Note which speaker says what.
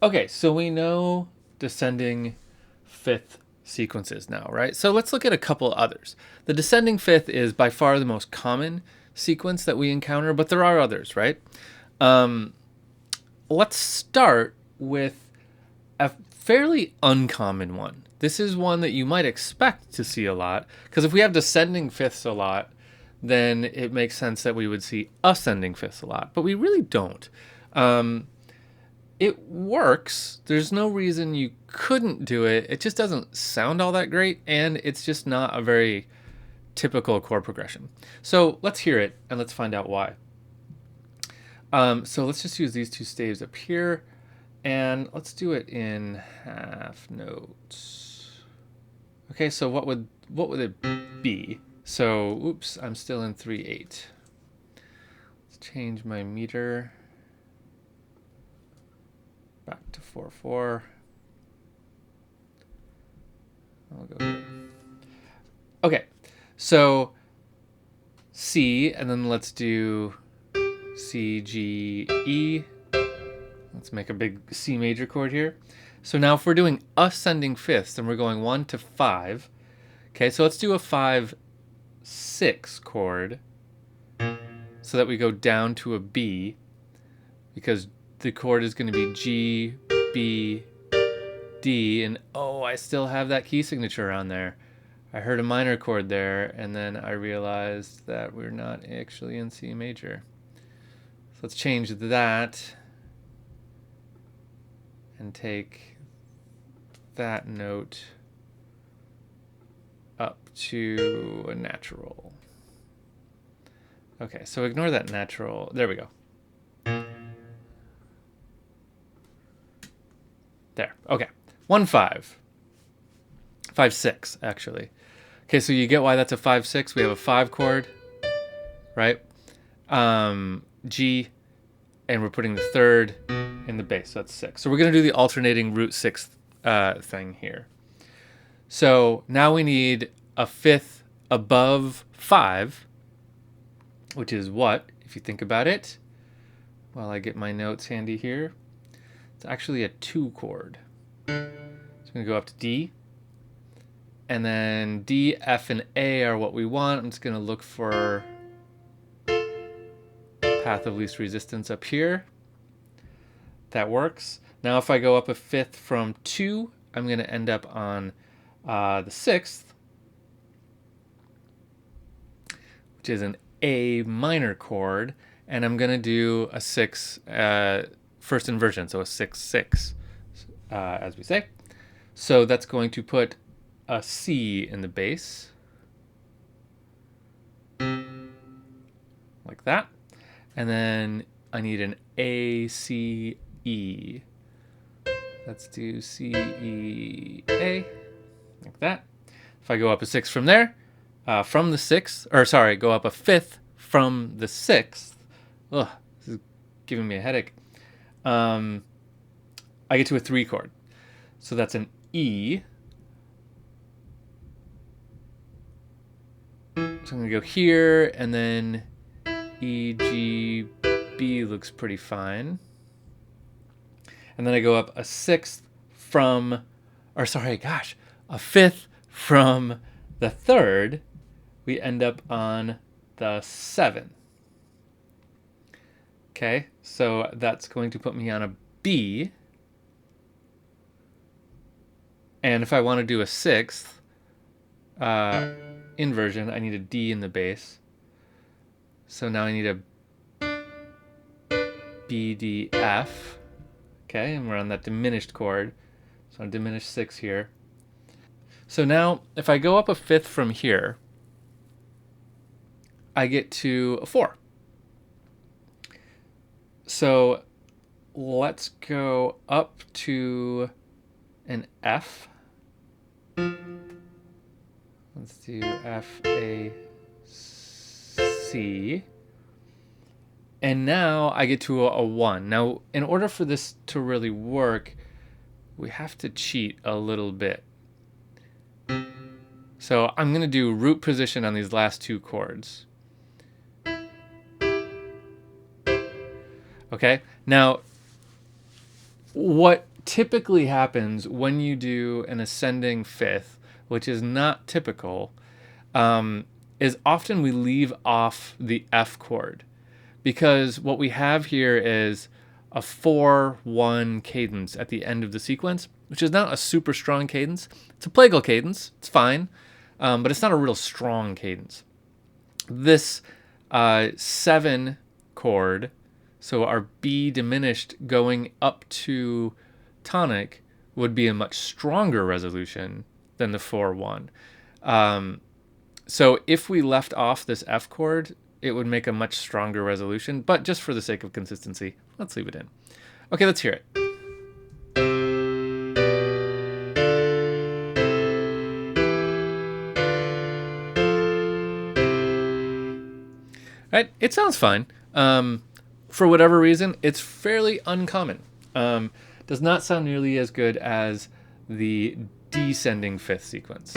Speaker 1: Okay, so we know descending fifth sequences now, right? So let's look at a couple others. The descending fifth is by far the most common sequence that we encounter, but there are others, right? Um, let's start with a fairly uncommon one. This is one that you might expect to see a lot, because if we have descending fifths a lot, then it makes sense that we would see ascending fifths a lot, but we really don't. Um, it works. There's no reason you couldn't do it. It just doesn't sound all that great, and it's just not a very typical chord progression. So let's hear it, and let's find out why. So let's just use these two staves up here, and let's do it in half notes. Okay, so what would it be? So, oops, I'm still in 3/8. Let's change my meter back to 4/4. I'll go here. Okay, so C, and then let's do C, G, E. Let's make a big C major chord here. So now if we're doing ascending fifths, then we're going 1 to 5. Okay, so let's do a 5/6 chord so that we go down to a B, because the chord is going to be G, B, D, and oh, I still have that key signature on there. I heard a minor chord there, and then I realized that we're not actually in C major. So let's change that and take that note up to a natural. Okay, so ignore that natural. There we go. There. Okay. 1/5. 5/6, actually. Okay, so you get why that's a 5/6. We have a 5 chord, right? G, and we're putting the third in the bass. So that's 6. So we're going to do the alternating root 6th thing here. So now we need a fifth above 5, which is what, if you think about it, while I get my notes handy here, it's actually a 2 chord. So I'm going to go up to D, and then D, F, and A are what we want. I'm just going to look for path of least resistance up here. That works. Now if I go up a fifth from 2, I'm going to end up on the 6th, which is an A minor chord, and I'm going to do a 6 first inversion, so a 6/6, as we say. So that's going to put a C in the bass, like that. And then I need an A, C, E. Let's do C, E, A, like that. If I go up a 6 from there, from the 6th, or sorry, go up a fifth from the 6th. Ugh, this is giving me a headache. I get to a 3 chord. So that's an E. So I'm going to go here, and then E, G, B looks pretty fine. And then I go up a 6th from, or sorry, gosh, a 5th from the 3rd. We end up on the 7. Okay, so that's going to put me on a B. And if I want to do a 6th inversion, I need a D in the bass. So now I need a B, D, F. Okay, and we're on that diminished chord. So a diminished 6 here. So now if I go up a fifth from here, I get to a 4. So let's go up to an F. Let's do F, A, C. And now I get to a 1. Now, in order for this to really work, we have to cheat a little bit. So I'm going to do root position on these last 2 chords. Okay, now what typically happens when you do an ascending fifth, which is not typical, is often we leave off the F chord, because what we have here is a 4-1 cadence at the end of the sequence, which is not a super strong cadence. It's a plagal cadence, it's fine, but it's not a real strong cadence. This 7 chord, so our B diminished going up to tonic, would be a much stronger resolution than the 4-1. So if we left off this F chord, it would make a much stronger resolution, but just for the sake of consistency, let's leave it in. Okay, let's hear it. Right, it sounds fine. For whatever reason, it's fairly uncommon. Does not sound nearly as good as the descending fifth sequence.